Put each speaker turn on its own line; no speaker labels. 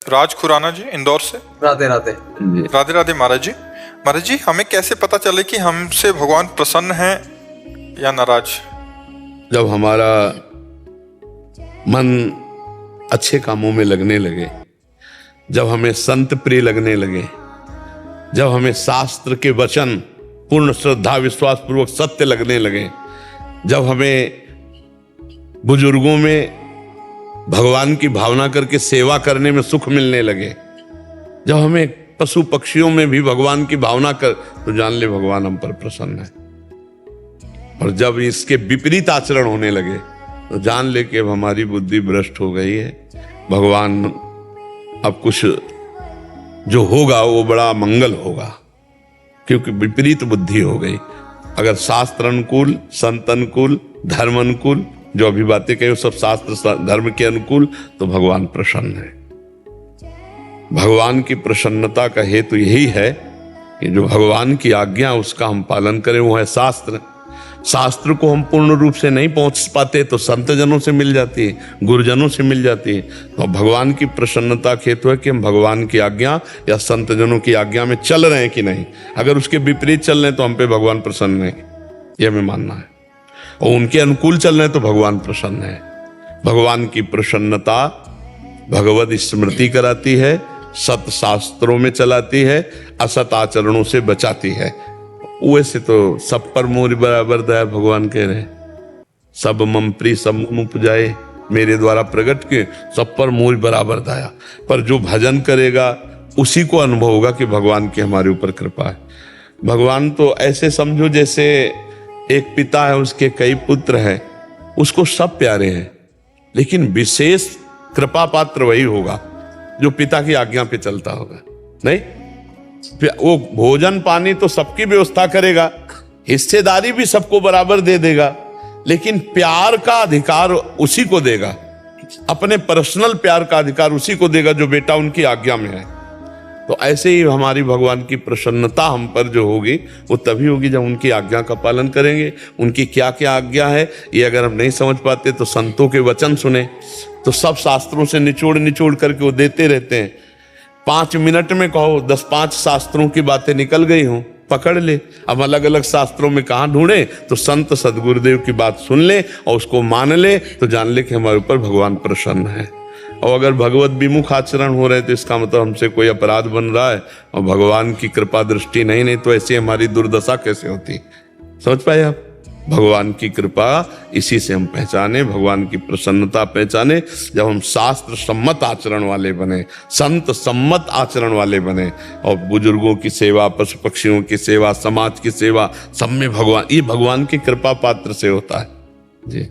राज खुराना जी, इंदौर से।
राधे राधे।
राधे राधे महाराज जी। महाराज जी, हमें कैसे पता चले कि हमसे भगवान प्रसन्न हैं या नाराज?
जब हमारा मन अच्छे कामों में लगने लगे, जब हमें संत प्रिय लगने लगे, जब हमें शास्त्र के वचन पूर्ण श्रद्धा विश्वास पूर्वक सत्य लगने लगे, जब हमें बुजुर्गों में भगवान की भावना करके सेवा करने में सुख मिलने लगे, जब हमें पशु पक्षियों में भी भगवान की भावना कर, तो जान ले भगवान हम पर प्रसन्न है। और जब इसके विपरीत आचरण होने लगे तो जान ले कि अब हमारी बुद्धि भ्रष्ट हो गई है। भगवान अब कुछ जो होगा वो बड़ा मंगल होगा, क्योंकि विपरीत बुद्धि हो गई। अगर शास्त्र अनुकूल, संत अनुकूल, धर्म अनुकूल, जो अभी बातें कही सब शास्त्र धर्म के अनुकूल, तो भगवान प्रसन्न है। भगवान की प्रसन्नता का हेतु यही है कि जो भगवान की आज्ञा उसका हम पालन करें, वो है शास्त्र। शास्त्र को हम पूर्ण रूप से नहीं पहुंच पाते तो संत जनों से मिल जाती है, गुरुजनों से मिल जाती है। तो भगवान की प्रसन्नता का हेतु है कि हम भगवान की आज्ञा या संत जनों की आज्ञा में चल रहे हैं कि नहीं। अगर उसके विपरीत चल रहे हैं तो हम पे भगवान प्रसन्न है, यह हमें मानना है। और उनके अनुकूल चल रहे हैं तो भगवान प्रसन्न है। भगवान की प्रसन्नता भगवत स्मृति कराती है, सत शास्त्रों में चलाती है, असत आचरणों से बचाती है। वैसे तो सब पर मोर बराबर दया भगवान कह रहे हैं, सब मम प्रिय सब मम उपजाए, मेरे द्वारा प्रकट के सब पर मोर बराबर दया। पर जो भजन करेगा उसी को अनुभव होगा कि भगवान की हमारे ऊपर कृपा है। भगवान तो ऐसे समझो जैसे एक पिता है, उसके कई पुत्र हैं, उसको सब प्यारे हैं, लेकिन विशेष कृपा पात्र वही होगा जो पिता की आज्ञा पे चलता होगा। नहीं, वो भोजन पानी तो सबकी व्यवस्था करेगा, हिस्सेदारी भी सबको बराबर दे देगा, लेकिन प्यार का अधिकार उसी को देगा, अपने पर्सनल प्यार का अधिकार उसी को देगा जो बेटा उनकी आज्ञा में है। तो ऐसे ही हमारी भगवान की प्रसन्नता हम पर जो होगी वो तभी होगी जब उनकी आज्ञा का पालन करेंगे। उनकी क्या क्या आज्ञा है ये अगर हम नहीं समझ पाते तो संतों के वचन सुने, तो सब शास्त्रों से निचोड़ निचोड़ करके वो देते रहते हैं। 5 मिनट में कहो 10-5 शास्त्रों की बातें निकल गई हों, पकड़ ले। अब अलग अलग शास्त्रों में कहाँ ढूंढे, तो संत सदगुरुदेव की बात सुन ले और उसको मान ले, तो जान ले कि हमारे ऊपर भगवान प्रसन्न है। और अगर भगवत विमुख आचरण हो रहे तो इसका मतलब हमसे कोई अपराध बन रहा है और भगवान की कृपा दृष्टि नहीं, तो ऐसी हमारी दुर्दशा कैसे होती। समझ पाए आप? भगवान की कृपा इसी से हम पहचाने, भगवान की प्रसन्नता पहचाने जब हम शास्त्र सम्मत आचरण वाले बने, संत सम्मत आचरण वाले बने, और बुजुर्गों की सेवा, पशु पक्षियों की सेवा, समाज की सेवा, सब में भगवान, ये भगवान की कृपा पात्र से होता है जी।